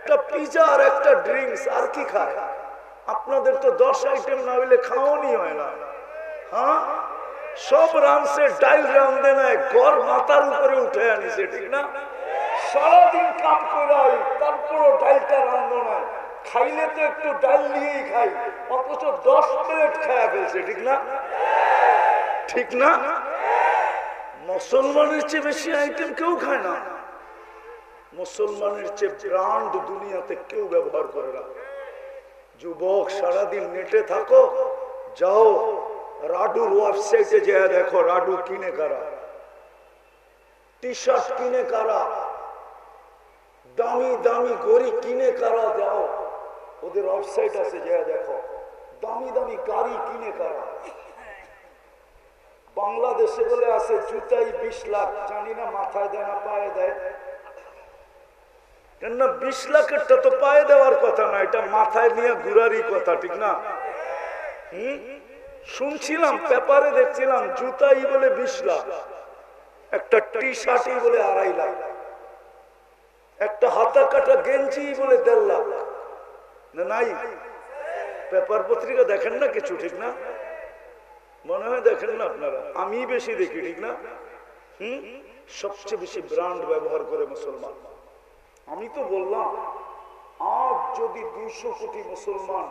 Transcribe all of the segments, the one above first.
একটা পিজা আর একটা ড্রিঙ্কস আর কি খায়? আপনাদের তো 10 আইটেম না হইলে খাওয়ানি হয় না। হ্যাঁ, সব রাঁধছে, ডাইল রাঁধে নাই, ঘর মাথার উপরে উঠে আনিছে, ঠিক না? সারাদিন কাম করে তারপরও ডাইলটা রাঁধো না, খাইলে তো একটু ডাল নিয়েই খাই, অথচ 10 প্লেট খায়া ফেলছে, ঠিক না? ঠিক না? মুসলমানের চেয়ে বেশি আইটেম কেউ খায় না। মুসলমানের চেয়ে ব্র্যান্ড দুনিয়াতে কেউ ব্যবহার করে না। যুবক, সারাদিন নেটে থাকো, যাও রাডুর ওয়েবসাইটে যেয়ে দেখো রাডু কিনে কারা, টি শার্ট কিনে কারা, দামি দামি গড়ি কিনে কারা, যাও ওদের ওয়েবসাইট আছে, যেয়ে দেখো দামি দামি গাড়ি কিনে কারা। বাংলাদেশে বলে আছে জুতাই 20 লাখ, জানি না মাথায় দেয় না পায়ে দেয়, কেন 20 লাখেরটা তো পায়ে দেওয়ার কথা না, এটা মাথায় নিয়ে ঘুরারই কথা, ঠিক না? শুনছিলাম পেপারে, দেখছিলাম জুতাই বলে 20 লাখ, একটা টি শার্টই বলে 2.5 লাখ, একটা হাতা কাটা গেঞ্জি বলে 1.5 লাখ। না নাই? পেপার পত্রিকা দেখেন না কিছু, ঠিক না? মনে হয় দেখেন না আপনারা, আমি বেশি দেখি, ঠিক না? সবচেয়ে বেশি ব্র্যান্ড ব্যবহার করে মুসলমান। আমি তো বললাম, আজ যদি 200 কোটি মুসলমান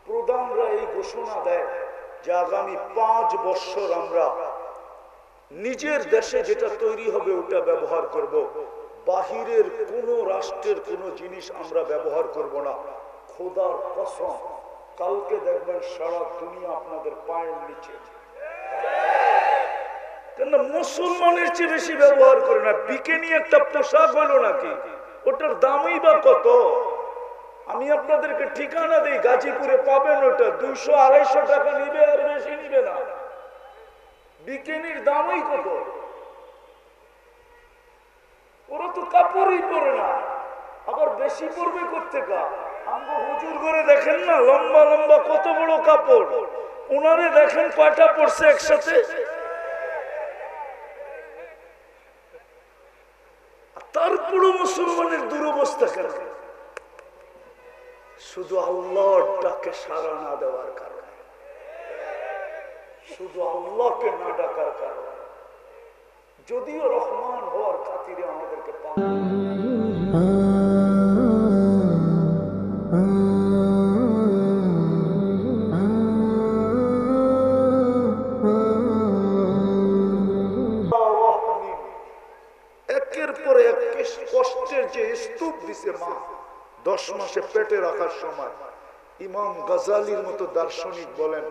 প্রধানরা এই ঘোষণা দেয় যে আগামী 5 বছর আমরা নিজের দেশে যেটা তৈরি হবে ওটা ব্যবহার করব, বাহিরের কোন রাষ্ট্রের কোন জিনিস আমরা ব্যবহার করব না, খোদার কসম কালকে দেখবেন সারা দুনিয়া আপনাদের পায়ের নিচে। কেন মুসলমানের চেয়ে বেশি ব্যবহার করে না? বিকেনি একটা পোশাক হলো নাকি, ওটার দামই বা কত? আমি আপনাদেরকে ঠিকানা দিই, গাজীপুরে পাবেন, ওটা 200-250 টাকা নিবে, আর বেশি নিবে না। বিকেনির দামই কত? ওরা তো কাপড়ই পরে না, আবার বেশি পরবে কোত্থেকা? আমরা হুজুর করে দেখেন না, লম্বা লম্বা কত বড় কাপড়, ওনারে দেখেন কয়টা পড়ছে একসাথে। তারপরও মুসলমানের দুরবস্থা কেন? শুধু আল্লাহর ডাকে সাড়া না দেওয়ার কারণে, শুধু আল্লাহকে না ডাকার কারণে। যদিও রহমান হওয়ার খাতিরে আমাদেরকে একের পর এক কষ্টের যে স্তূপ দিছে মা 10 মাসে পেটে রাখার সময়। ইমাম গাজালির মতো দার্শনিক বলেন,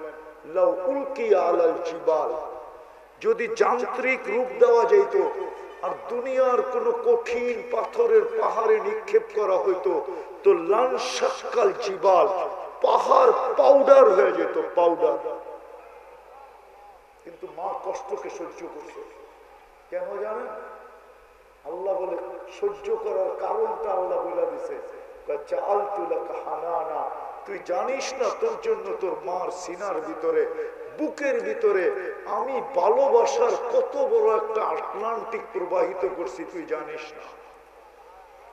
লাউ উলকিয়া আলাল জিবাল, যদি যান্ত্রিক রূপ দেওয়া যেত আর দুনিয়ার কোন কঠিন পাথরের পাহাড়ে নিক্ষেপ করা হইতো, তো লানশাক্কাল জিবাল, পাহাড় পাউডার হয়ে যেত, পাউডার। কিন্তু মা কষ্টকে সহ্য করছে কেন জানেন? আল্লাহ বলে সহ্য করার কারণটা আল্লাহ বলে দিছে, তুই জানিস না তোর জন্য তোর মার সিনার ভিতরে, বুকের ভিতরে আমি ভালোবাসার কত বড় একটা আটলান্টিক প্রবাহিত করছি, তুই জানিস না?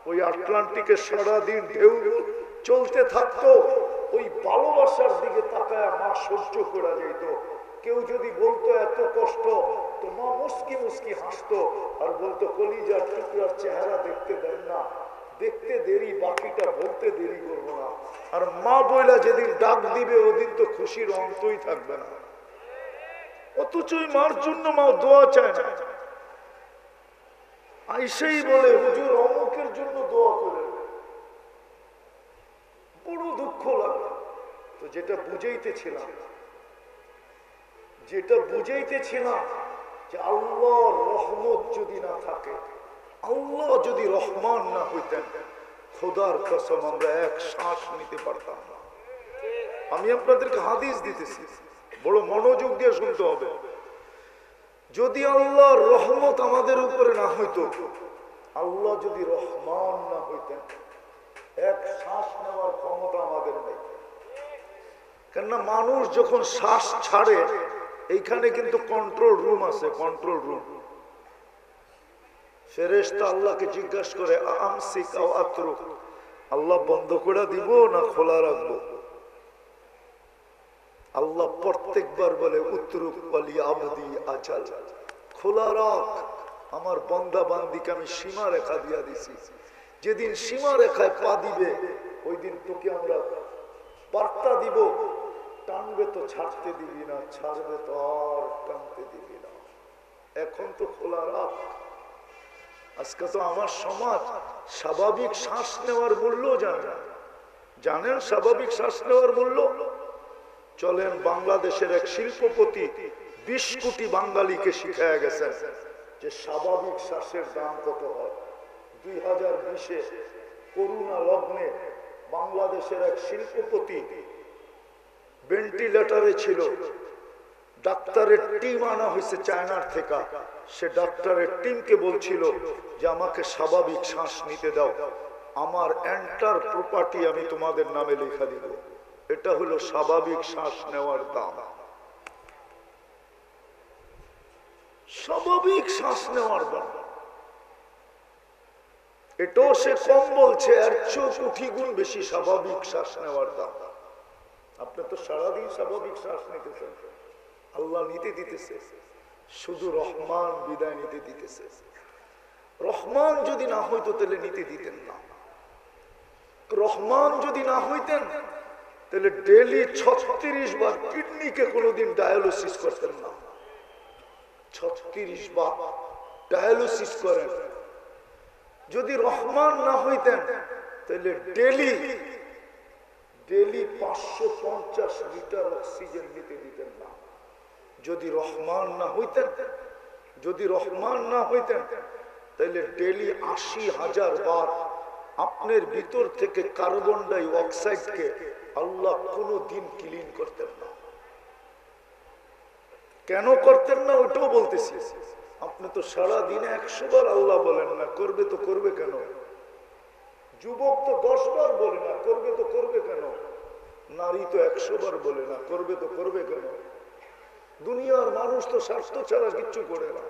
ওই আটলান্টিকে সারাদিন ঢেউ চলতে থাকতো, ওই ভালোবাসার দিকে তাকায় মা সহ্য করা যেত। কেউ যদি বলতো এত কষ্ট, তো মা মুস্কি মুস্কি হাসতো আর বলতো কলিজার টুকরার চেহারা দেখতে দেন না, দেখতে দেরি, বাকিটা বলতে দেরি করবো না। আর মা বইলা যেদিন ডাক দিবে ওদিন তো খুশির অন্তই থাকবে না। অথচ মার জন্য মা দোয়া চায় না, আইসেই বলে হুজুর অমুকের জন্য দোয়া করে, বড় দুঃখ লাগে। তো যেটা বুঝাইতেছিলাম যে আল্লাহর রহমত যদি না থাকে, আল্লাহ যদি রহমান না হইতেন, খোদার কসম আমরা এক শ্বাস নিতে পারতাম না। আমি আপনাদেরকে হাদিস দিতেছি, বড় মনোযোগ দিয়ে শুনতে হবে। যদি আল্লাহর রহমত আমাদের উপরে না হইতো, আল্লাহ যদি রহমান না হইতেন, এক শ্বাস নেওয়ার ক্ষমতা আমাদের নেই। কেননা মানুষ যখন শ্বাস ছাড়ে, এইখানে কিন্তু কন্ট্রোল রুম আছে, কন্ট্রোল রুম। ফেরেশতা আল্লাহকে জিজ্ঞাসা করে আমসিক আও আতরুক, আল্লাহ বন্ধ করে দিব না খোলা রাখবো? আল্লাহ প্রত্যেকবার বলে উতরুক ওয়ালি আবদি আজাল, খোলা রাখ, আমার বান্দা বান্দিকে আমি সীমা রেখা দিয়া দিছি। যেদিন সীমা রেখায় পা দিবে ওই দিন তোকে আমরা বার্তা দিব, টানবে তো ছাড়তে দিবি না, ছাড়বে তো আর টানতে দিবি না। এখন তো খোলা রাখ। আজকে তো আমার সমাজ স্বাভাবিক শ্বাস নেওয়ার মূল্য জানে না। জানেন স্বাভাবিক শ্বাস নেওয়ার মূল্য? চলেন, বাংলাদেশের এক শিল্পপতি 20 কোটি বাঙালিকে শিখায়া গেছেন যে স্বাভাবিক শ্বাসের দাম কত হয়। 2020-এ করোনা লগ্নে বাংলাদেশের এক শিল্পপতি ভেন্টিলেটরে ছিল, ডাক্তারের টিম আনা হয়েছে চায়নার থেকে। সে ডাক্তারের টিমকে বলছিল যে আমাকে স্বাভাবিক শ্বাস নিতে দাও, আমার এন্টার প্রপার্টি আমি তোমাদের নামে লেখা দিব। এটা হলো স্বাভাবিক শ্বাস নেওয়ার দাম। স্বাভাবিক শ্বাস নেওয়ার দাম এটাও সে কম বলছে, এর 100 গুণ বেশি স্বাভাবিক শ্বাস নেওয়ার দাম। আপনি তো সারাদিন স্বাভাবিক শ্বাস নিতেছেন, আল্লাহ নিতে দিতেছে, শুধু রহমান বিদায় নিতে দিতেছে। রহমান যদি না হইতো তাহলে নিতে দিতেন না। রহমান যদি না হইতেন তাহলে ডেলি 36 বার কিডনিকে কোনোদিন ডায়ালিসিস করতেন না। 36 বার ডায়ালিসিস করেন। যদি রহমান না হইতেন তাহলে ডেলি 550 লিটার অক্সিজেন নিতে দিতেন না। যদি রহমান না হইতেন, তাহলে ডেলি 80,000 বার আপনার ভিতর থেকে কার্বন ডাই অক্সাইডকে আল্লাহ কোনদিন ক্লিন করতেন না। কেন করতেন না ওটাও বলতেছি। আপনি তো সারা দিনে 100 বার আল্লাহ বলেন না, করবে তো করবে কেন? যুবক তো 10 বার বলে না, করবে তো করবে কেন? নারী তো 100 বার বলে না, করবে তো করবে কেন? দুনিয়ার মানুষ তো স্বার্থ ছাড়া কিচ্ছু করে না,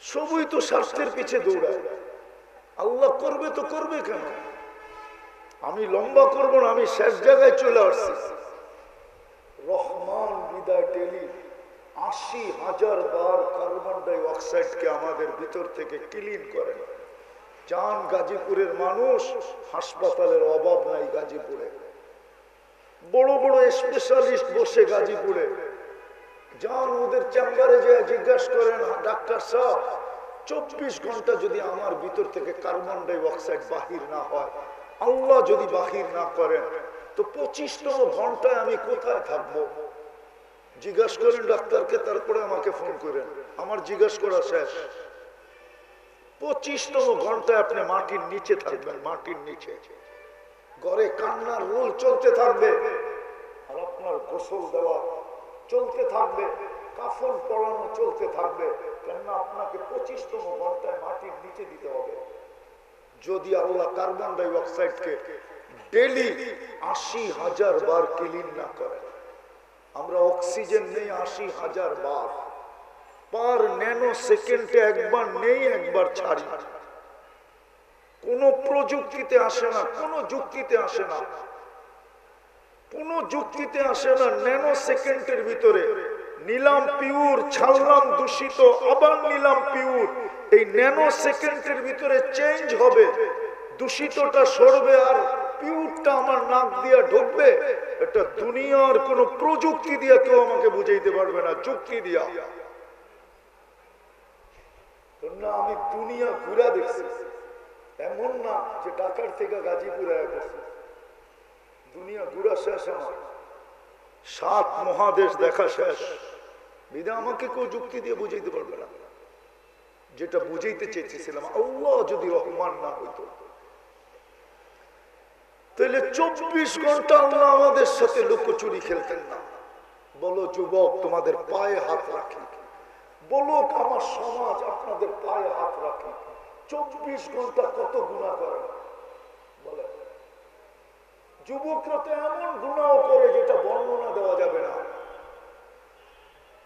সবই তো স্বার্থের পিছে দৌড়ায়। আল্লাহ করবে তো করবে কেন? আমি লম্বা করব না, আমি শেষ জায়গায় চলে আসছি। রহমান বিদায় ডেলি 80,000 বার কার্বন ডাই অক্সাইডকে আমাদের ভিতর থেকে ক্লিন করেন। যান গাজীপুরের মানুষ, হাসপাতালের অভাব নাই গাজীপুরে, বড় বড় স্পেশালিস্ট বসে গাজীপুরে। যান ওদের চেম্বারে যে জিজ্ঞাসা করেন, ডাক্তার সাহেব 24 ঘন্টা যদি আমার ভিতর থেকে কার্বন ডাই অক্সাইড বাহির না হয়, আল্লাহ যদি বাহির না করেন, তো 25তম ঘন্টায় আমি কোথায় থাকবো? জিজ্ঞাসা করেন ডাক্তারকে, তারপরে আমাকে ফোন করেন। আমার জিজ্ঞাসা করা শেষ। 25তম ঘন্টায় আপনি মাটির নিচে থাকবেন, মাটির নিচে। ঘরে কান্নার রোল চলতে থাকবে, আর আপনার গোসল দেওয়া চলতে থাকবে, কাফন পরানো চলতে থাকবে। কেননা আপনাকে 25তম ঘন্টায় মাটির নিচে দিতে হবে। যদি আল্লাহ কার্বন ডাই অক্সাইডকে ডেলি 80,000 বার ক্লিন না করে, আমরা অক্সিজেন নেই 80,000 বার, পার ন্যানো সেকেন্ডে একবার নেই, একবার ছাড়ি। কোন প্রযুক্তিতে আসে না, কোন যুক্তিতে আসে না, কোন যুক্তিতে আসে না। ন্যানো সেকেন্ডের ভিতরে নিলাম পিওর, ছাড়লাম দূষিত, আবার নিলাম পিওর। এই ন্যানো সেকেন্ডের ভিতরে চেঞ্জ হবে, দূষিতটা সরবে আর পিওরটা আমার নাক দিয়ে ঢুকবে। এটা দুনিয়ার কোন প্রযুক্তি দিয়ে কেউ আমাকে বুঝাইতে পারবে না, যুক্তি দিয়া। আমি দুনিয়া ঘুরা দেখছি, এমন না যে ঢাকার থেকে গাজীপুরে গেছে। দুনিয়া ঘুরা শেষ, আমার 7 মহাদেশ দেখা শেষ। বিধা আমাকে কেউ যুক্তি দিয়ে বুঝাইতে পারবে না। যেটা বুঝাইতে চেয়েছিলাম, আল্লাহ যদি রহমান না হইতো তাহলে 24 ঘন্টা আল্লাহ আমাদের সাথে লুকোচুরি খেলতেন না। বলো যুবক, তোমাদের পায়ে হাত রাখি, বলো আমার সমাজ আপনাদের পায়ে হাত রাখি, 24 ঘন্টা কত গুনাহ করে বলে। যুবকরা তো এমন গুনাহ করে যেটা বর্ণনা দেওয়া যাবে না,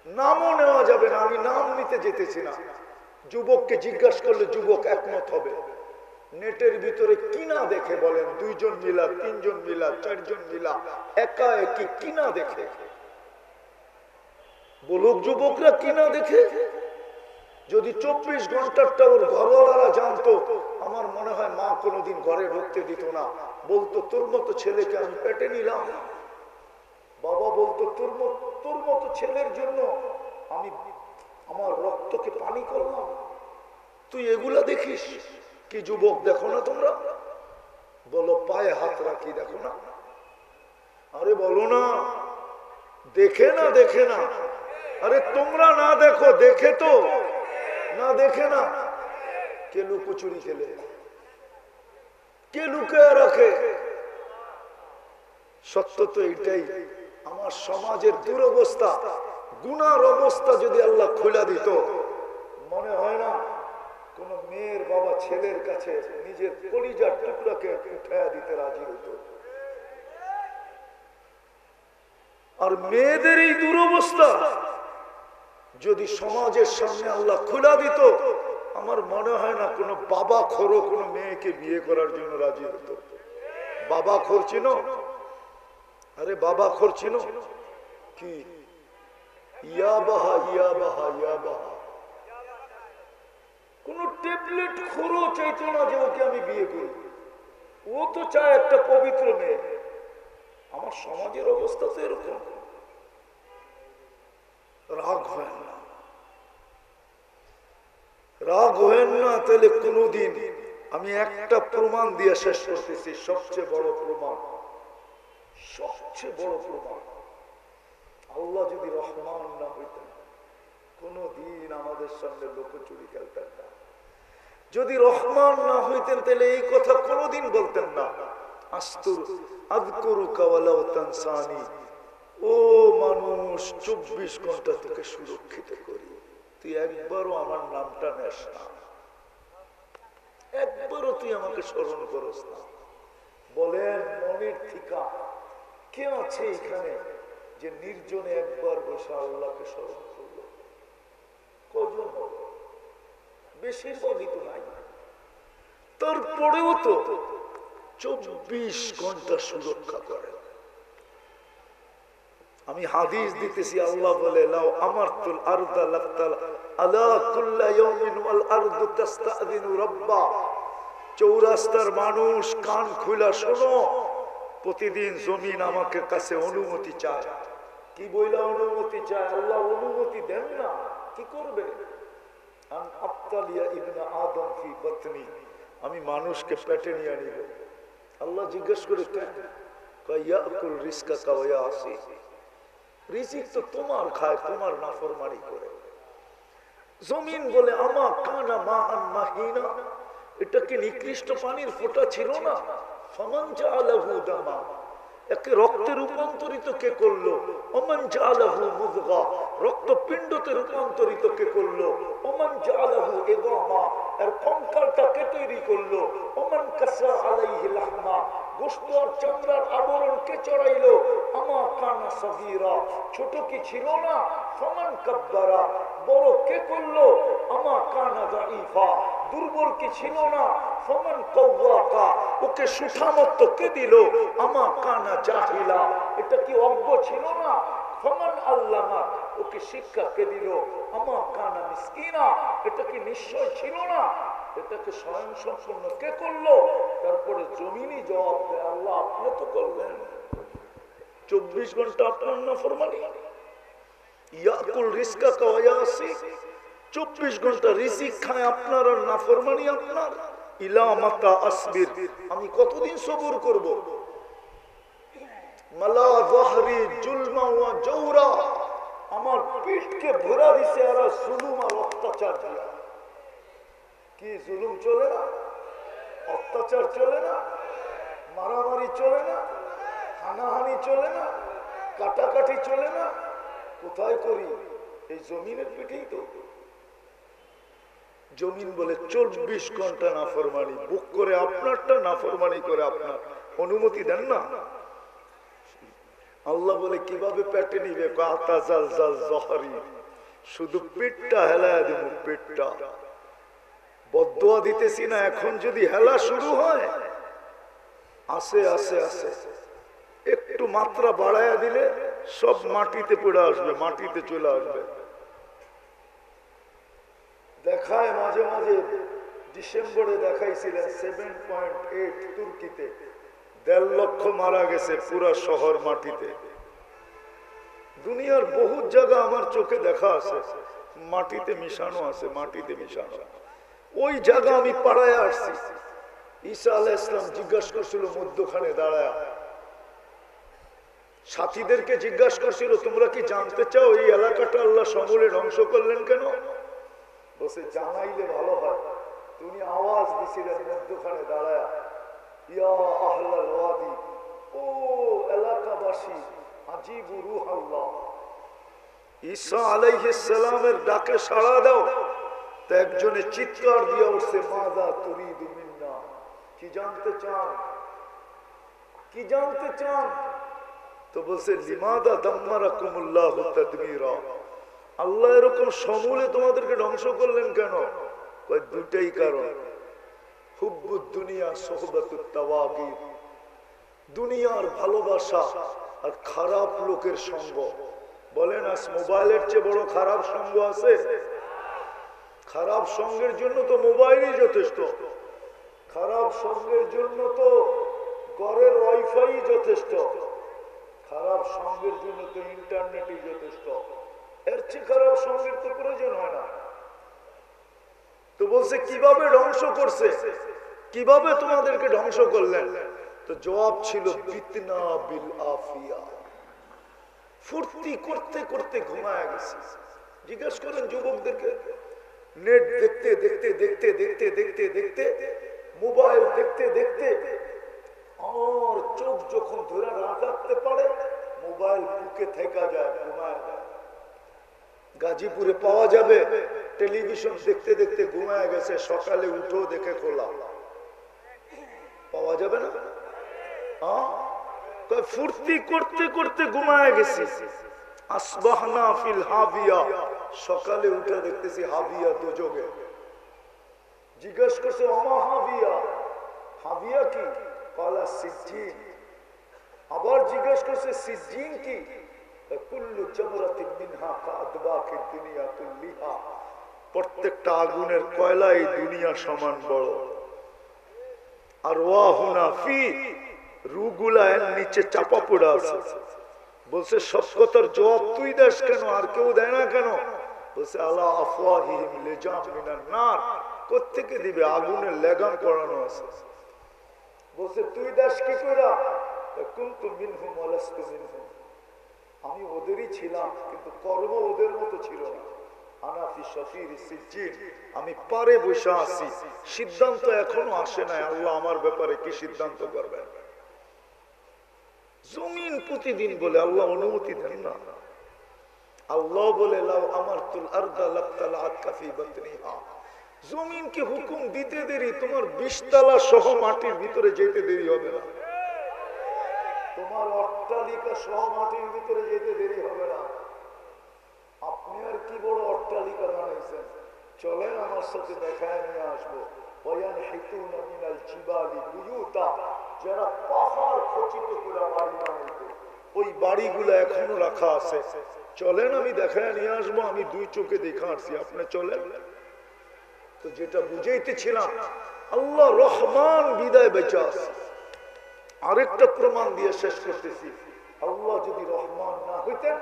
নামও নেওয়া যাবে না। আমি নাম নিতে যেতেছি না। যুবককে জিজ্ঞাসা করলে যুবক একমত হবে। নেটের ভিতরে কিনা দেখে বলেন, 2 জন মিলা, 3 জন মিলা, 4 জন মিলা, একা একই কিনা দেখে? বলুক যুবকরা কিনা দেখে? যদি 24 ঘন্টারটা ওর ঘরওয়ালারা জানতো, আমার মনে হয় মা কোনোদিন ঘরে ঢুকতে দিত না। বলতো তোর মতো ছেলেকে আমি পেটে নিলাম। বাবা বলতো তোর মতো ছেলের জন্য আমি আমার রক্তকে পানি করলাম। তুই এগুলা দেখিস? কি যুবক দেখো না তোমরা? বলো পায়ে হাত রাখি, দেখো না? আরে বলো না, দেখে না? দেখে না? আরে তোমরা না দেখো, দেখে তো না? দেখে না? কে লুকোচুরি খেলে? কে লুকে রাখে? সত্য তো এটাই। আমার সমাজের দুরবস্থা, গুনার অবস্থা যদি আল্লাহ খুলে দিত, মনে হয় না কোন মেয়ের বাবা ছেলের কাছে নিজের কলিজার টুকরাকে উঠায়া দিতে রাজি হতো। আর মেয়েদের এই দুরবস্থা যদি সমাজের সামনে আল্লাহ খুলে দিত, আমার মনে হয় না কোনো বাবা খোরো কোনো মেয়েকে বিয়ে করার জন্য রাজি হতো। বাবা খোর চিনো? আরে বাবা খোর চিনো? কি ইয়াবাহা, ইয়াবাহা, ইয়াবাহা। কোন ট্যাবলেট খোরও চাইতো না যে ওকে আমি বিয়ে করি। ও তো চায় একটা পবিত্র মেয়ে। আমার সমাজের অবস্থা তো এরকম। রাগ হয় না, রাগ হয়েন না। তাহলে কোনদিন আমি একটা প্রমাণ দিয়ে শেষ করতেছি, সবচেয়ে বড় প্রমাণ, সবচেয়ে বড় প্রমাণ। আল্লাহ যদি রহমান না হইতেন, কোনদিন আমাদের সামনে লুকোচুরি খেলতেন না। যদি রহমান না হইতেন তাহলে এই কথা কোনদিন বলতেন না। আস্তুর আযকুরুকা ওয়ালাউ তানসানি, ও মানুষ 24 ঘন্টা তোকে সুরক্ষিত করি, তুই একবারও আমার নামটা নেস না, একবারও তুই আমাকে স্মরণ করস না। বলেন মনের ঠিকা কে আছে এখানে যে নির্জনে একবার বসে আল্লাহকে স্মরণ করলো? কজন হবে? বেশিরভাগই তো নাই। তারপরেও তো 24 ঘন্টা সুরক্ষা করে। আমি হাদিস দিতেছি, আল্লাহ বলে লাউ আমারতুল আরদা লাফতাল আলা কুল্লা ইয়াউমিন ওয়াল আরদু তাস্তাযিনু রাব্বা। চৌরাস্তার মানুষ কান খুলা শোনো, প্রতিদিন জমিন আমাকে কাছে অনুমতি চায়। কি বইলা অনুমতি চায়? আল্লাহ অনুমতি দেন না, কি করবে? আন আবতালিয়া ইবনে আদম ফি বাতনি, আমি মানুষকে পেটে নিয়ে নিব। আল্লাহ জিজ্ঞেস করে কেন? কয় ইয়াকুল রিজকাকা ওয়া ইয়াসি, রিজিক তো তোমার খায়, তোমার নাফরমানি করে। জমিন বলে আমা কানা মাআন মাহিনা, এটা কি নিকৃষ্ট পানির ফোঁটা ছিল না? ফামান জাআলাহু দামা, একে রক্তে রূপান্তরিত কে করলো? ওমান জাআলাহু মুযগা, রক্তপিণ্ডতে রূপান্তরিত কে করলো? ওমান জাআলাহু ইদামা, এর কঙ্কালটা কে তৈরি করলো? ওমান কাসা আলাইহি লাহমা, গোশত আর চামড়ার আবরণ কে চড়াইলো? আমা কানা সগীরা, ছোট কি ছিল না? ফামান কাব্বারা, বড় কে করলো? আমা কানা দাঈফা, দুর্বল কি ছিল না? ফামান কাওয়াকা, ওকে সুঠামত্ব কে দিল? আমা কানা জাহিলা, এটা কি অজ্ঞ ছিল না? ফামান আল্লামা, ওকে শিক্ষা কে দিল? আমা কানা মিসকিনা, এটা কি নিশ্চয় ছিল না? এটাকে স্বয়ং সম্পূর্ণ কে করলো? তারপরে জমিনই জবাব দেয়, আল্লাহ আপনি তো করবেন। 24 ঘন্টা আপনার নাফরমানি। ইয়াকুল রিজকাকা ওয়া ইয়াসি, 24 ঘন্টা রিজিক খায় আপনার আর নাফরমানি আপনার। ইলা মাতা আসবির, আমি কতদিন সবর করব? মালা যাহরি জুলমা ওয়া জাওরা, আমার পিঠকে ভরা দিছে আর জুলুম আর অত্যাচার দিয়া। কি জুলুম চলে না? অত্যাচার চলে না? মারামারি চলে না? হানাহানি চলে না? কাটাকাটি চলে না? কোথায় করি? এই জমিনের পিঠেই তো। জমিন বলে 24 ঘন্টা নাফরমানি, বুক করে আপনারটা, নাফরমানি করে আপনার। অনুমতি দেন না। আল্লাহ বলে কিভাবে পেটে নিবে? আতাজাল জাল জহরি, শুধু পেটটা হেলায় দেব, পেটটা। বদদোয়া দিতেছি না, এখন যদি হেলা শুরু হয় আসে আসে আসে একটু মাত্রা বাড়ায়া দিলে সব মাটিতে পড়ে আসবে, মাটিতে চলে আসবে। দেখায় মাঝে মাঝে, ডিসেম্বরে দেখাইছিলেন 7.8 তুর্কিতে 1.5 লক্ষ মারা গেছে, পুরা শহর মাটিতে। দুনিয়ার বহু জায়গা আমার চোখে দেখা আছে, মাটিতে মিশানো আছে, মাটিতে মিশানো। ওই জায়গা আমি পাড়ায় আসছি। ঈসা আলাইহিস সালাম জিজ্ঞাসা করছিল মধ্যখানে দাঁড়ায়, সাথীদেরকে জিজ্ঞাসা করছিল তোমরা কি জানতে চাও এই এলাকাটা আল্লাহ সমূলে ধ্বংস করলেন কেন? বসে জানাইলে ভালো হয়। তুমি আওয়াজ দিছিলেন মধ্যখানে দাঁড়ায়, ইয়া আহলাল ওয়াদি, ও এলাকাবাসী, আজিবু রূহ আল্লাহ, ঈসা আলাইহিস সালামের ডাকে সাড়া দাও। তো একজনে চিৎকার দিয়ে উঠছে, মাযা তুরিদু মিন্না, কি জানতে চান, কি জানতে চান? তো বলছে লিমাদা দাম্মারাকুমুল্লাহু তাদমীরা, আল্লাহ এরকম সমূলে তোমাদেরকে ধ্বংস করলেন কেন? কয় দুটাই কারণ, হুব্বুদ দুনিয়া সুহবাতুত তাওয়াগীর, দুনিয়ার ভালোবাসা আর খারাপ লোকের সঙ্গ। বলেন আজ মোবাইলের চেয়ে বড় খারাপ সঙ্গ আছে? খারাপ সঙ্গের জন্য তো মোবাইলই যথেষ্ট, খারাপ সঙ্গের জন্য তো ঘরের ওয়াইফাই যথেষ্ট, খারাপ সঙ্গের জন্য তো ইন্টারনেটই যথেষ্ট। এর চেয়ে খারাপ সঙ্গের তো প্রয়োজন হয় না। তো বলছে কিভাবে ধ্বংস করছে, কিভাবে তোমাদেরকে ধ্বংস করলেন? তো জবাব ছিল বিতনা বিল আফিয়া, ফুর্তি করতে করতে ঘুমায় গেছে। জিজ্ঞেস করেন যুবকদেরকে, নেট দেখতে দেখতে দেখতে দেখতে দেখতে দেখতে, মোবাইল দেখতে দেখতে আর চোখ যখন ধরে না রাখতে পারে, মোবাইল বুকে থেকে যায়, ঘুমায় যায়। গাজীপুরে পাওয়া যাবে টেলিভিশন দেখতে দেখতে ঘুমায় গেছে, সকালে উঠো দেখে খোলা, পাওয়া যাবে না? ফুর্তি করতে করতে ঘুমায় গেছি। আসবাহনা ফিল হাবিয়া, সকালে উঠে দেখতেছি হাবিয়া দোজগে। জিজ্ঞেস করছে ওমা হাবিয়া, হাবিয়া কি? কালা সিজ্জিন। আবার জিজ্ঞেস করছে সিজ্জিন কি? কুল্লু জামরাতিন মিনহা কাআদবাকিদ দুনিয়া কুল্লিহা, প্রত্যেকটা আগুনের কয়লা এই দুনিয়া সমান বড়। আর ওয়াহুনা ফি, রুগুলা এর নিচে চাপা পড়ে আছে। বলছে সব কথার জবাব তুই দেস কেন, আর কেউ দেয় না কেন? বলছে আলা আফওয়াহিহিম লিজাম মিনান নার, কোত্থেকে দিবে, আগুনের লেগাম পড়ানো আছে। বলছে তুই দেস কি কইরা? কুনতু মিনহুম ওয়া লাস্তু মিনহুম, আমি ওদেরই ছিলাম কিন্তু কর্ম ওদের মতো ছিল না। আনা ফি শাফির সিজ্জিন, আমি পারে বসে আছি, সিদ্ধান্ত এখনো আসে নাই, আল্লাহ আমার ব্যাপারে কি সিদ্ধান্ত করবেন। জমিন প্রতিদিন বলে আল্লাহ অনুমতি দেন না। আল্লাহ বলে লাউ আমারতুল আরদা লাতালাআত কাফি বাতনিহা, জমিনকে হুকুম দিতে দেরি, তোমার 20 তলা সহ মাটির ভিতরে যেতে দেরি হবে না, তোমার অট্টালিকা সহ মাটির ভিতরে যেতে দেরি হবে না। আপনি আর কি বড় অট্টালিকা বানাইছেন, চলেন আমার সাথে দেখায় নিয়ে আসবো। ওয়ায়ানহিতুনা মিনাল জিবালি বুয়ুতা, যারা পাহাড় খচিত করে বাড়ি বানাইতো, ওই বাড়িগুলো এখনো রাখা আছে, চলেন আমি দেখায় নিয়ে আসবো। আমি 2 চোখে দেখা আসছি, আপনি চলেন। তো যেটা বুঝাইতেছিলাম, আল্লাহ রহমান বিদায় বেঁচে আছে। আরেকটা প্রমাণ দিয়ে শেষ করতেছি, আল্লাহ যদি রহমান না হইতেন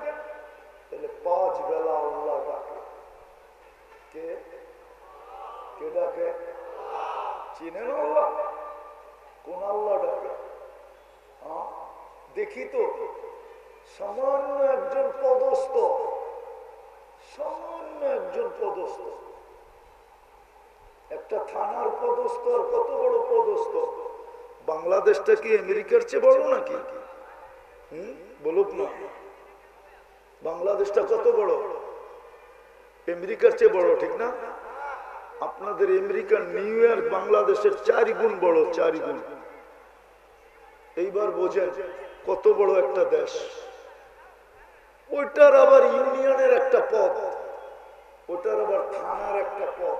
তাহলে 5 বেলা আল্লাহ ডাকে। কে কে ডাকে? চিনেন আল্লাহ? কোন আল্লাহ ডাকে? দেখি তো, সামান্য একজন পদস্থ, সামান্য একজন পদস্থ, একটা থানার পদস্থ, আর কত বড় পদস্থ। বাংলাদেশটা কি আমেরিকার চেয়ে বড় নাকি? বলুক না, বাংলাদেশটা কত বড়? আমেরিকার চেয়ে বড়, ঠিক না? আপনাদের আমেরিকার নিউ ইয়র্ক বাংলাদেশের 4 গুণ বড়, 4 গুণ। এইবার বোঝেন কত বড় একটা দেশ। ওইটার আবার ইউনিয়নের একটা পদ, ওটার আবার থানার একটা পদ,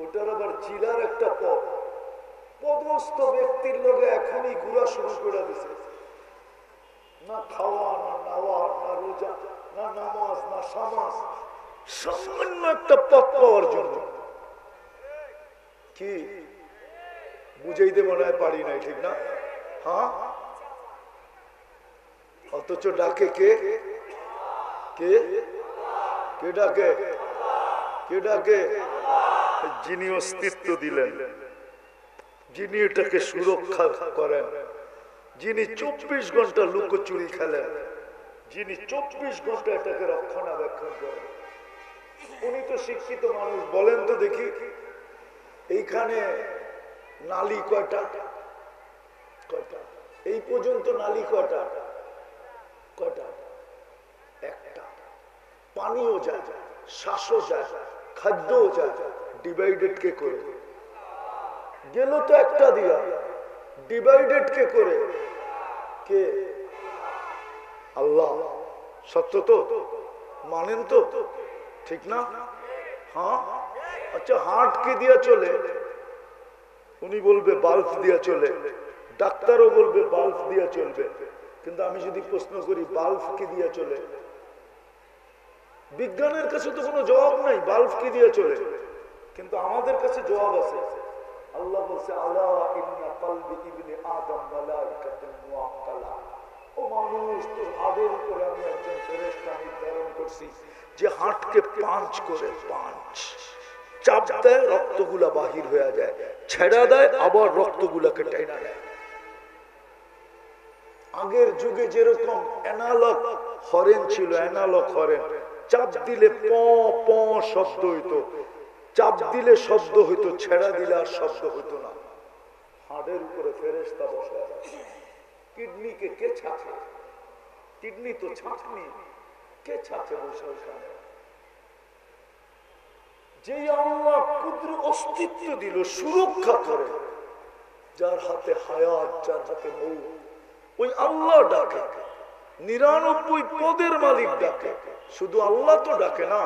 ওটার আবার চিলার একটা পথ। পদস্থ ব্যক্তির লোকে এখনই ঘুরা শুরু করে দিছে। না খাওয়া, না নাওয়া, না রোজা, না নামাজ, না সামাজ, সামান্য একটা পথ পাওয়ার জন্য। কি বুঝাইতে মনে হয় পারি নাই, ঠিক না? হ্যাঁ, অথচ ডাকে কে? কে কে ডাকে? কে ডাকে? যিনি অস্তিত্ব দিলেন, যিনি এটাকে সুরক্ষা করেন, যিনি 24 ঘন্টা লুকোচুরি খেলেন, যিনি 24 ঘন্টা এটাকে রক্ষণাবেক্ষণ করেন, উনি তো শিক্ষিত মানুষ। বলেন তো দেখি, এইখানে নালী কয়টা? কয়টা? এই পর্যন্ত নালী কয়টা? কয়টা? একটা। পানিও যায়, শ্বাসও যায়, খাদ্যও যায়। ডিভাইডেড কে করে? গেল তো একটা দিয়া। ডিভাইডেড কে করে? কে? আল্লাহ। সত্য তো? মানেন তো? ঠিক না? হ্যাঁ। আচ্ছা, হার্ট কে দিয়া চলে? উনি বলবে বাল্ব দিয়া চলে, ডাক্তারও বলবে বাল্ব দিয়া চলবে। কিন্তু আমি যদি প্রশ্ন করি বাল্ব কি দিয়া চলে, বিজ্ঞানের কাছে তো কোনো জবাব নাই বাল্ব কি দিয়া চলে, কিন্তু আমাদের কাছে জবাব আছে। আল্লাহ বলছে, আলা ইন্না কলবি ইবনে আদম মালাইকাতুন মুআক্কালা। ও মানুষ, তোর হাড়ের উপরে আমি একজন ফেরেশতা নির্ধারণ করছি যে হার্টকে পাঞ্চ করে, পাঞ্চ চাপ দেয়, রক্তগুলা বাহির হয়ে যায়, ছেড়া দেয়, আবার রক্তগুলাকে টেনে দেয়। আগের যুগে যেরকম অ্যানালগ হরেন ছিল, অ্যানালগ হরেন, চাপ দিলে প প শব্দ হইতো, চাপ দিলে শব্দ হইতো, ছেড়া দিলে আর শব্দ হইতো না। হাড়ের উপরে ফেরেশতা বসে আছে। কিডনিকে কে ছাঁচে? কিডনি তো ছাঁকনি, কে ছাঁচে বসে ওখানে? যে আল্লাহ ক্ষুদ্র অস্তিত্ব দিল, সুরক্ষা করে, যার হাতে হায়াত, যার হাতে মৌত, ওই আল্লাহ ডাকে। 99 পদের মালিক ডাকে। শুধু আল্লাহ তো ডাকে না,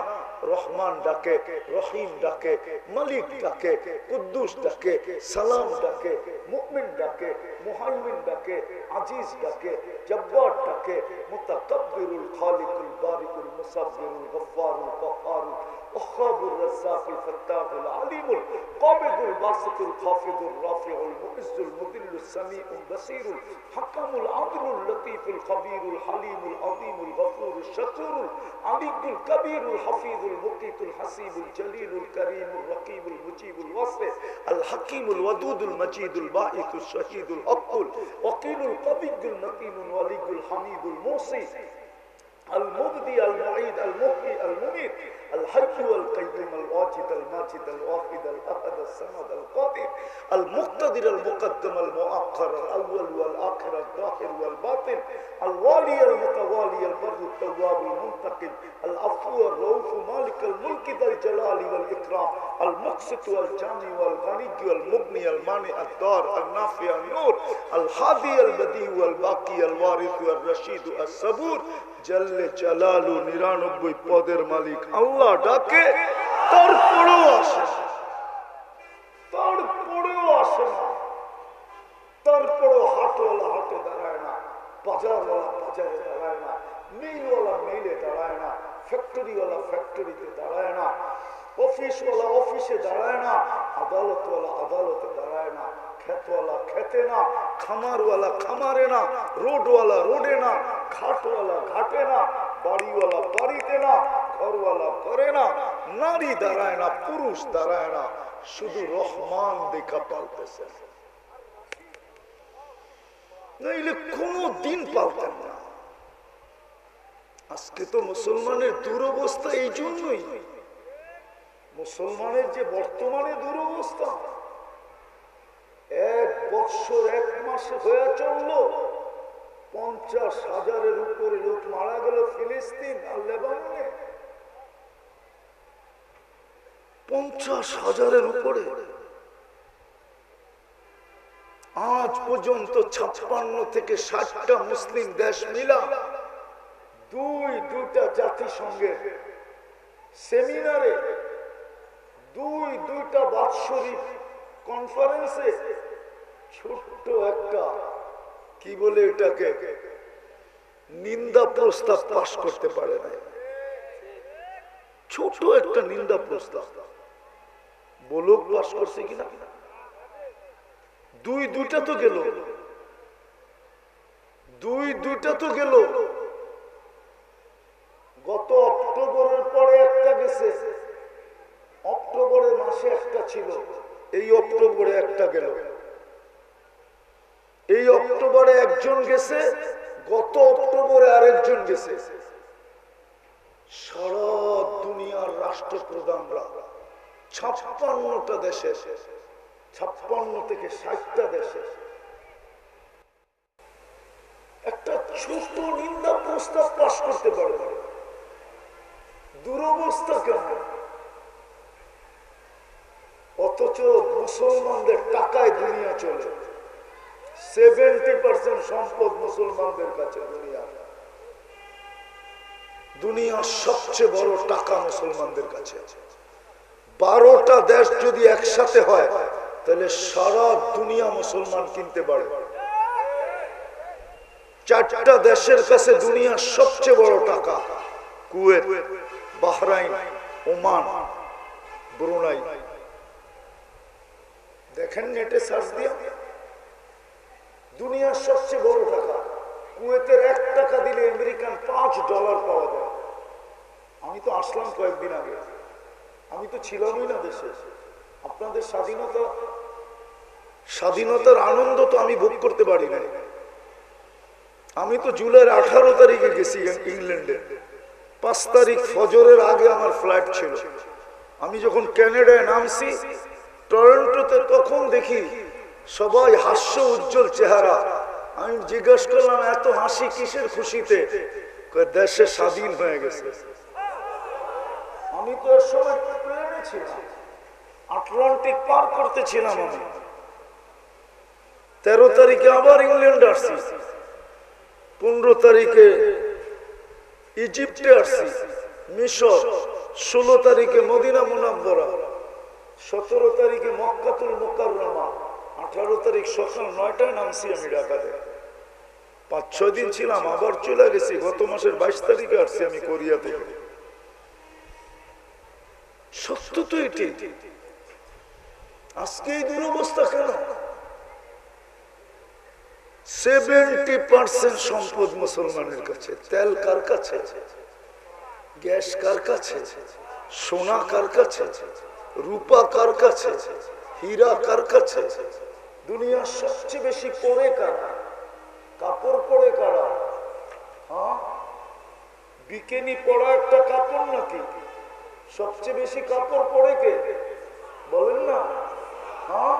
রহমান ডাকে, রহিম ডাকে, মালিক ডাকে, কুদ্দুস ডাকে, সালাম ডাকে, মুমিন ডাকে, মুহাইমিন ডাকে, আজিজ ডাকে, জব্বার ডাকে, মুতাকাব্বিরুল খালিকুল বারিকুল মুসাব্বিরুল গফফারুল কাহ্হারুল ওয়াহ্হাবুর রাজ্জাকুল ফাত্তাহুল আলিমুল কাবিদুল বাসিতুল খাফিদুর রাফিউল মুইজ্জুল মুদিল্লুস সামিউল বাসীরুল হাকামুল আদলুল লতীফুল খবীরুল হালিমুল আযীমুল গফুরুশ শাকুরুল আলিকুল কবীরুল হাফিজুল মুকিতুল হাসিবুল জলিলুল করিমুল রকিবুল মুজিবুল ওয়াসি আল হাকিমুল ওয়াদুদুল মজিদুল বাঈসুশ শহীদুল হকুল ওয়াকিলুল কবিয়ুল নকিমুল ওয়ালিউল হামিদুল মুসি المبدي المعيد المحيي المميت الحي والقيوم الواجد الماجد الواحد الاحد الصمد القادر المقتدر المقدم المؤخر الاول والاخر الظاهر والباطن الوالي المتوالي البر التواب المنتقم العفو الرؤوف مالك الملك ذا الجلال والاكرام المقسط والجامع والغني والمغني المانع الدار النافع النور الهادي البديع والباقي الوارث والرشيد الصبور জল্লে জালালু 99 পদের মালিক আল্লাহ ডাকে, তারপরেও আসে না, তারপরেও আসে না, তারপরেও হাটওয়ালা হাটে দাঁড়ায় না, বাজারওয়ালা বাজারে দাঁড়ায় না, মিলওয়ালা মিলে দাঁড়ায় না, ফ্যাক্টরিওয়ালা ফ্যাক্টরিতে দাঁড়ায় না, অফিসওয়ালা অফিসে দাঁড়ায় না, আদালতওয়ালা আদালতে দাঁড়ায় না, খেতওয়ালা খেতে না, খামারওয়ালা খামারে না, রোডওয়ালা রোডে না, ঘাটওয়ালা ঘাটে না, বাড়িওয়ালা বাড়িতে না, ঘরওয়ালা করে না, নারী দাঁড়ায় না, পুরুষ দাঁড়ায় না, শুধু রহমান দেখা পালতেছে, নইলে কোনো দিন পালতেন না। আজকে তো মুসলমানের দুরবস্থা এই জন্যই, মুসলমানের যে বর্তমানে দুরবস্থা, 1 বছর 1 মাসে হয়ে চললো 50,000-এর উপরে লোক মারা গেল ফিলিস্তিন আর লেবাননে, 50,000-এর উপরে। আজ পর্যন্ত 56 থেকে 60টা মুসলিম দেশ মিলা দুইটা জাতিসংঘের সেমিনারে দুইটা বাৎসরিক কনফারেন্সে ছোট্ট একটা কি বলে এটাকে নিন্দা প্রস্তাব পাশ করতে পারে না। ছোট একটা নিন্দা প্রস্তাব বলুক পাশ করছে কিনা। দুইটা তো গেল, দুইটা তো গেল। গত অক্টোবরের পরে একটা গেছে, অক্টোবরের মাসে একটা ছিল, এই অক্টোবরে একটা গেল। এই অক্টোবরে একজন গেছে, গত অক্টোবরে আরেকজন গেছে। সারা দুনিয়ার রাষ্ট্রপ্রধানরা 56টা দেশে, 56 থেকে 60টা দেশে একটা ছোট নিন্দা প্রস্তাব পাশ করতে পারে। দুরবস্থা কেমন? অথচ মুসলমানদের টাকায় দুনিয়া চলে। 70% সম্পদ মুসলমানদের কাছে। দুনিয়ার সবচেয়ে বড় টাকা মুসলমানদের কাছে। 12টা দেশ যদি একসাথে হয় তাহলে সারা দুনিয়া মুসলমান কিনতে পারে। 4টা দেশের কাছে দুনিয়ার সবচেয়ে বড় টাকা, কুয়েত, বাহরাইন, ওমান, ব্রুনাই। দেখেন নেটে সার্চ দিয়া, দুনিয়ার সবচেয়ে বড় টাকা। কুয়েতের 1 টাকা দিলে আমেরিকান $5 পাওয়া যায়। আমি তো আসলাম কয়েকদিন আগে, আমি তো ছিলামই না দেশে। আপনাদের স্বাধীনতার আনন্দ তো আমি ভোগ করতে পারি না। আমি তো জুলাইয়ের 18 তারিখে গেছি ইংল্যান্ডে। 5 তারিখ ফজরের আগে আমার ফ্লাইট ছিল। আমি যখন কানাডায় নামছি টরন্টোতে, তখন দেখি সবাই হাস্য উজ্জ্বল চেহারা। আমি জিজ্ঞাসা করলাম এত হাসি কিসের খুশিতে? দেশে স্বাধীন হয়ে গেছে। আমি তো এর সময় প্লেনে ছিলাম, আটলান্টিক পার করতেছিলাম। আমি 13 তারিখে আবার ইংল্যান্ড আসছি, 15 তারিখে ইজিপ্টে আসছি, মিশর, 16 তারিখে মদিনা মুনাব্বরা, 17 তারিখে মক্কাতুল মুকাররমা, 18 তারিখ সকাল 9টায় নামছি আমি ঢাকাতে। 5-6 দিন ছিলাম, আবার চলে গেছি। গত মাসের 22 তারিখে আসছি আমি কোরিয়া থেকে। সত্য তো এটি। আজকে এই দুরবস্থা কেন? 70% সম্পদ মুসলমানের কাছে। তেল কার কাছে? গ্যাস কার কাছে? সোনা কার কাছে? রূপা কার কাছে? হীরা কার কাছে? দুনিয়ার সবচেয়ে বেশি পরে কারা? কাপড় পরে কারা? হ্যাঁ, বিকিনি পরা একটা কাপড় নাকি? সবচেয়ে বেশি কাপড় পরে কে বলেন না? হ্যাঁ,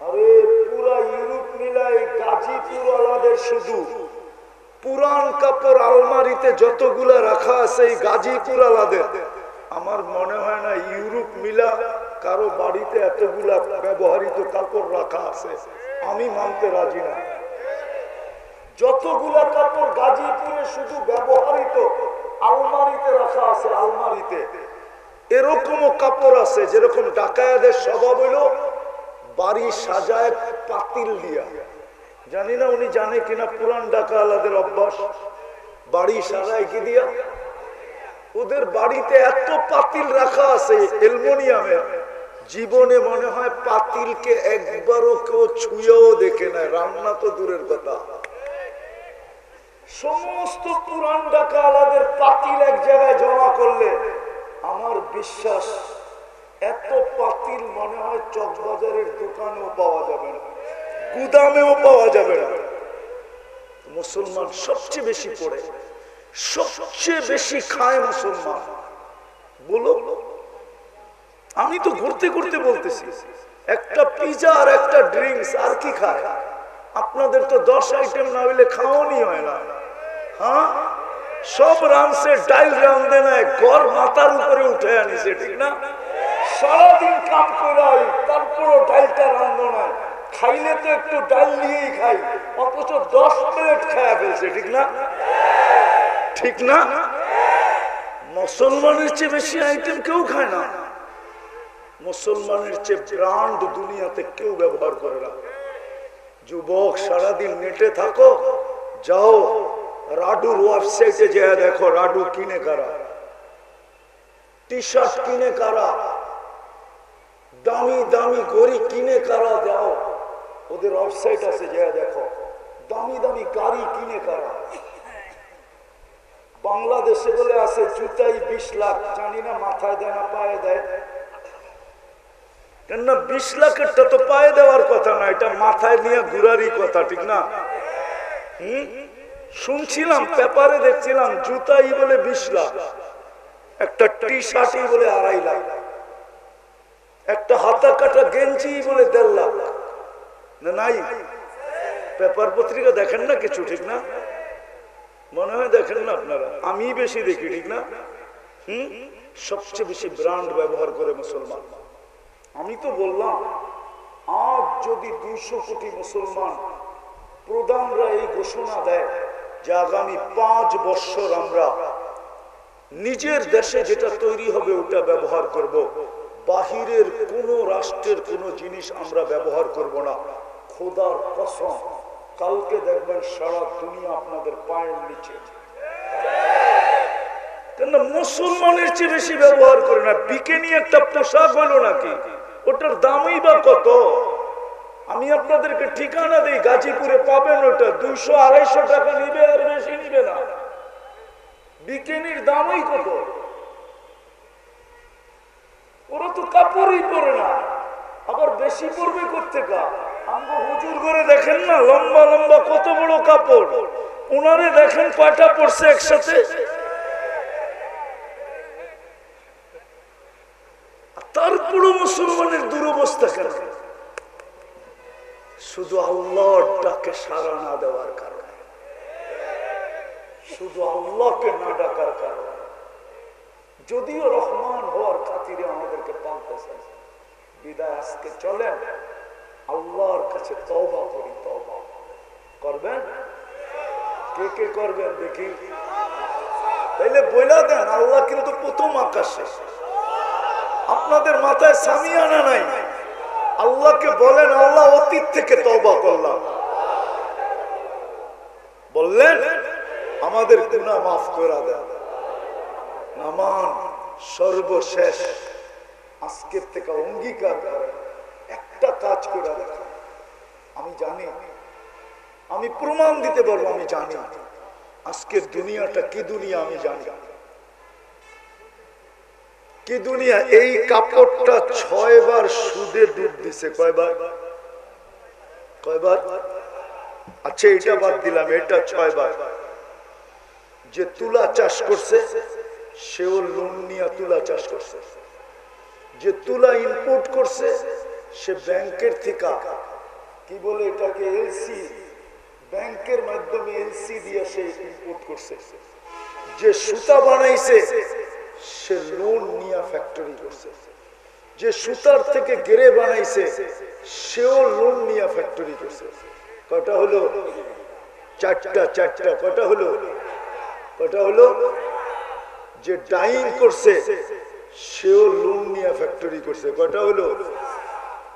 আরে পুরা ইউরোপ মিলায় গাজীপুর আলাদের শুধু পুরান কাপড় আলমারিতে যতগুলা রাখা আছে এই গাজীপুর আলাদের, আমার মনে হয় না ইউরোপ মিলা কারো বাড়িতে এতগুলা ব্যবহৃত কাপড় রাখা আছে। আমি মানতে রাজি না। যতগুলা কাপড় গাজীপুরে শুধু ব্যবহৃত আলমারিতে রাখা আছে, আলমারিতে এরকমও কাপড় আছে যেরকম ডাকায়াদের স্বভাব হইল বাড়ি সাজায় পাতিল দিয়া। জানি না উনি জানে কিনা, পুরান ডাকা আলাদের অভ্যাস, বাড়ি সাজায় কি দিয়া? ওদের বাড়িতে এত পাতিল রাখা আছে অ্যালুমিনিয়ামের, জীবনে মনে হয় পাতিলকে একবারও কেউ ছুঁয়েও দেখে নাই, রান্না তো দূরের কথা। সমস্ত পুরান ডাকা আলাদের পাতিল এক জায়গায় জমা করলে আমার বিশ্বাস এত পাতিল মনে হয় চকবাজারের দোকানেও পাওয়া যাবে না, গুদামেও পাওয়া যাবে না। মুসলমান সবচেয়ে বেশি পড়ে, সবচেয়ে বেশি খায় মুসলমান। বলো, আমি তো ঘুরতে ঘুরতে বলতেছি, একটা পিজা আর একটা ড্রিঙ্কস আর কি খায়? আপনাদের তো 10 আইটেম না হইলে খাওয়ানি হয় না। হ্যাঁ, সব রানছে, ডাইল রান্ধে নাই, ঘর মাথার উপরে উঠে আনিছে, ঠিক না? সারাদিন কাম করে তারপরও ডাইলটা রান্ধ না, খাইলে তো একটু ডাইল নিয়েই খাই, অথচ 10 প্লেট খায়া ফেলছে, ঠিক না? ঠিক না? মুসলমানের চেয়ে বেশি আইটেম কেউ খায় না। মুসলমানের চেয়ে ব্র্যান্ড দুনিয়াতে কেউ ব্যবহার করে না। যুবক সারাদিন নেটে থাকো, যাও রাডুর ওয়েবসাইটে যেয়ে দেখো রাডু কিনে কারা, টি শার্ট কিনে কারা, দামি দামি ঘড়ি কিনে কারা, যাও ওদের ওয়েবসাইট আছে যেয়ে দেখো, দামি দামি গাড়ি কিনে কারা। বাংলাদেশে বলে আছে জুতাই 20 লাখ, জানি না মাথায় দেয় না পায়ে দেয়, কেননা 20 লাখেরটা তো পায়ে দেওয়ার কথা না, এটা মাথায় নিয়ে ঘুরারই কথা, ঠিক না? শুনছিলাম পেপারে দেখছিলাম জুতাই বলে 20 লাখ, একটা টি শার্টই বলে 2.5 লাখ, একটা হাতা কাটা গেঞ্জি বলে 1.5 লাখ। না নাই? পেপার পত্রিকা দেখেন না কিছু, ঠিক না? মনে হয় দেখেন না আপনারা, আমি বেশি দেখি, ঠিক না? সবচেয়ে বেশি ব্র্যান্ড ব্যবহার করে মুসলমান। আমি তো বললাম আজ যদি 200 কোটি মুসলমান প্রধানরা এই ঘোষণা দেয় যে আগামী 5 বছর আমরা নিজের দেশে যেটা তৈরি হবে ওটা ব্যবহার করব, বাহিরের কোন রাষ্ট্রের কোন জিনিস আমরা ব্যবহার করব না, খোদার কসম কালকে দেখবেন সারা দুনিয়া আপনাদের পায়ের নিচে। কেন মুসলমানের চেয়ে বেশি ব্যবহার করে না। বিকেনি একটা পোশাক হলো নাকি, ওটার দামই বা কত? আমি আপনাদেরকে ঠিকানা দিই, গাজীপুরে পাবেন, ওটা 200-250 টাকা নিবে, আর বেশি নিবে না। বিকেনির দামই কত? ওরা তো কাপড়ই পরে না, আবার বেশি পরবে কোত্থেকা? আমরা হুজুর করে দেখেন না, লম্বা লম্বা কত বড় কাপড়, ওনারে দেখেন কয়টা পড়ছে একসাথে। তারপরও মুসলমানের দুরবস্থা কেন? শুধু আল্লাহর ডাকে সাড়া না দেওয়ার কারণে, শুধু আল্লাহকে না ডাকার কারণে। যদিও রহমান হওয়ার খাতিরে আমাদেরকে পালতেছে, বিদায় আজকে চলেন আল্লাহর কাছে তওবা করি। তওবা করবেন? কে কে করবেন দেখি? তাইলে বইলা দেন, আল্লাহ কিন্তু প্রথম আকাশে, আপনাদের মাথায় সামিয়ানা নাই। আল্লাহকে বলেন, আল্লাহ অতীত থেকে তওবা করলাম, বললেন আমাদের গুনাহ মাফ করে দেন। নামান সর্বশেষ আজকের থেকে অঙ্গীকার করেন, একটা কাজ করে দেখেন। আমি জানি, আমি প্রমাণ দিতে পারবো, আমি জানি আজকের দুনিয়াটা কি দুনিয়া, আমি জানি কি দুনিয়া। এই কাপড়টা 6 বার সুদে ডুব দিছে। কয়বার? কয়বার? আচ্ছা এটা বাদ দিলাম, এটা 6 বার। যে তুলা চাষ করছে সেও লোন নিয়ে তুলা চাষ করছে, যে তুলা ইম্পোর্ট করছে সে ব্যাংকের থেকে, কি বলে এটাকে, এলসি, ব্যাংকের মাধ্যমে এলসি দিয়ে সে ইম্পোর্ট করছে। যে সুতা বানাইছে সে লোন নিয়ে ফ্যাক্টরি করছে, যে সুতার থেকে গেরে বানাইছে সেও লোন নিয়ে ফ্যাক্টরি করছে। কয়টা হলো? 4টা। 4টা কয়টা হলো? কয়টা হলো? যে ডাইং করছে সেও লোন নিয়ে ফ্যাক্টরি করছে। কয়টা হলো?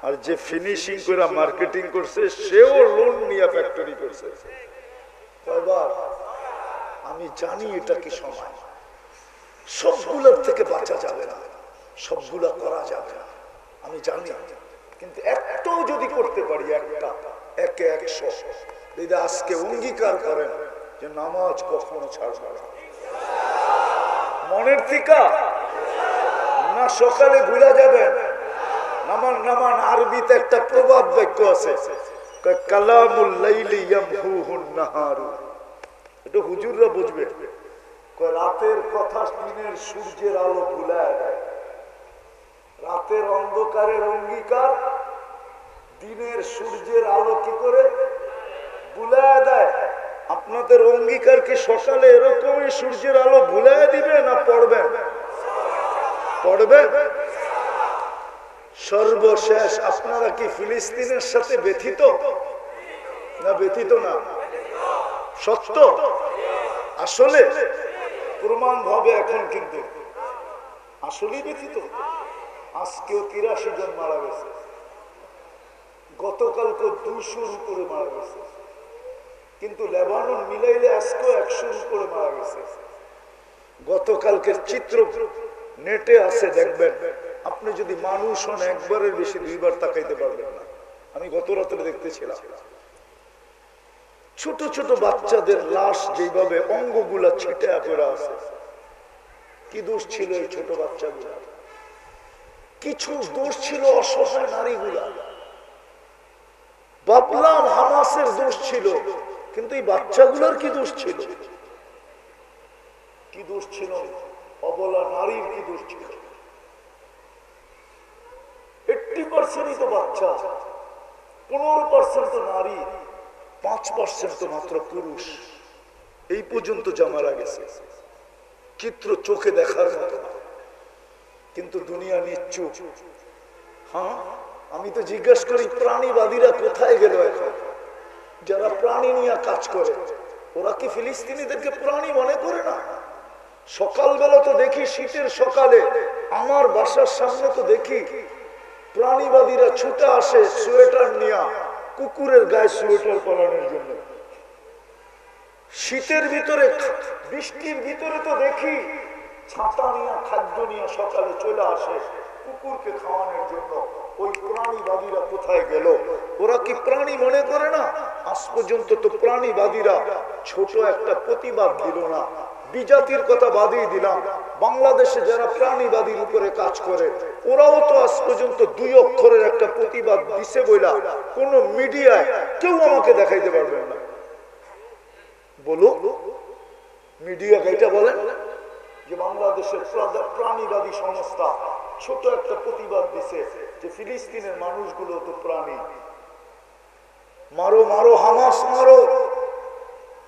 আর যে ফিনিশিং করে মার্কেটিং করছে সেও লোন নিয়ে ফ্যাক্টরি করছে। কয়বার? আমি জানি এটা কি সময়, সবগুলোর থেকে বাঁচা যাবে না, সবগুলা করা যাবে না, আমি জানি। কিন্তু একটাও যদি করতে পারি, একটা, একে 100, যদি আজকে অঙ্গীকার করেন যে নামাজ কখনো ছাড়বে না, মনের থেকে না, সকালে ভুলে যাবেন। নামান নামান আরবিতে একটা প্রবাদ বাক্য আছে, কালামুল লাইলি ইয়ামহুহুন নাহারু। এটা হুজুররা বুঝবে। রাতের কথা দিনের সূর্যের আলো ভুলায় দেয়, রাতের অন্ধকারের অঙ্গীকার দিনের সূর্যের আলো কি করে ভুলায় দেয়। আপনাদের অঙ্গীকার কি সকালে এরকমই সূর্যের আলো ভুলায় দিবে না পড়বেন? পড়বেন। সর্বশেষ আপনারা কি ফিলিস্তিনের সাথে ব্যথিত না? ব্যথিত না? সত্য আসলে প্রমাণ হবে এখন, কিন্তু আসলেই ব্যথিত। আজকেও 83 জন মারা গেছে, গতকালকে 200-র উপরে মারা গেছে, কিন্তু লেবানন মিলাইলে আজকেও 100-র উপরে মারা গেছে। গতকালকের চিত্র নেটে আছে, দেখবেন। আপনি যদি মানুষ হন একবারের বেশি 2বার তাকাইতে পারবেন না। আমি গত রাত্রে দেখতেছিলাম ছোট ছোট বাচ্চাদের লাশ যেভাবে অঙ্গগুলা ছিটে পড়ে আছে। কি দোষ ছিল এই ছোট বাচ্চাগুলা? কিছু দোষ ছিল অসহায় নারীগুলা। ভাবলাম হামাসের দোষ ছিল, কিন্তু এই বাচ্চাগুলোর কি দোষ ছিল? কি দোষ ছিল? অবলা নারীর কি দোষ ছিল? 80% তো বাচ্চা, 15% তো নারী, 5% তো মাত্র পুরুষ। এই পর্যন্ত যা মারা গেছে, চিত্র চোখে দেখার মতো। কিন্তু দুনিয়া নিশ্চুপ। হ্যাঁ, আমি তো জিজ্ঞাসা করি প্রাণীবাদীরা কোথায় গেল এখন? যারা প্রাণী নিয়ে কাজ করে, ওরা কি ফিলিস্তিনিদেরকে প্রাণী মনে করে না? সকালবেলা তো দেখি, শীতের সকালে আমার বাসার সামনে তো দেখি প্রাণীবাদীরা ছুটে আসে সোয়েটার নিয়ে, কুকুরের গায়ে সোয়েটার পরানোর জন্য। শীতের ভিতরে, বৃষ্টির ভিতরে তো দেখি ছাতা নিয়ে, খাদ্য নিয়ে সকালে চলে আসে কুকুরকে খাওয়ানোর জন্য। ওই প্রাণীবাদীরা কোথায় গেল? ওরা কি প্রাণী মনে করে না? আজ পর্যন্ত তো প্রাণীবাদীরা ছোট একটা প্রতিবাদ দিল না। বিজাতির কথা বাদই দিলাম, বাংলাদেশে যারা প্রাণীবাদীর উপরে কাজ করে, ওরাও তো আজ পর্যন্ত 2 অক্ষরের একটা প্রতিবাদ দিছে বইলা কোন মিডিয়ায় কেউ আমাকে দেখাইতে পারবেন না। বলো, মিডিয়া এটা বলেন যে বাংলাদেশের প্রাণীবাদী সংস্থা ছোট একটা প্রতিবাদ দিছে যে ফিলিস্তিনের মানুষগুলো তো প্রাণী, মারো মারো হামাস মারো।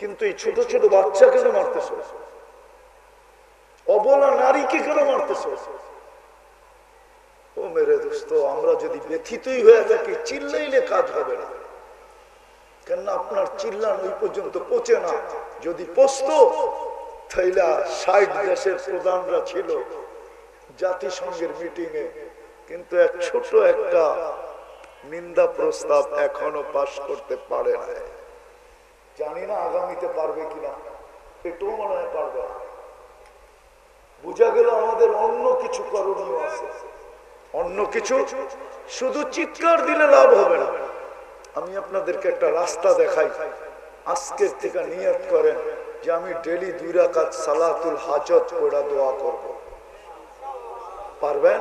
কিন্তু এই ছোট ছোট বাচ্চা কেন মারতেছ? অবলা নারীকে কেন মারতেছ? ও মেরে দোস্ত, আমরা যদি ব্যথিতই হয়ে থাকি, চিল্লাইলে কাজ হবে না। কেন আপনার চিল্লান ওই পর্যন্ত পৌঁছে না। যদি পৌঁছতো তাইলে 60 দেশের প্রধানরা ছিল জাতিসংঘের মিটিং এ, কিন্তু এক ছোট একটা নিন্দা প্রস্তাব এখনো পাশ করতে পারে না। জানি না আগামীতে পারবে কিনা, এটাও মনে হয় পারবে না। বোঝা গেল আমাদের অন্য কিছু করণীয় আছে, অন্য কিছু। শুধু চিৎকার দিলে লাভ হবে না। আমি আপনাদেরকে একটা রাস্তা দেখাই। আজকের থেকে নিয়ত করেন যে আমি ডেলি 2 রাকাত সালাতুল হাজত পড়া দোয়া করব। পারবেন?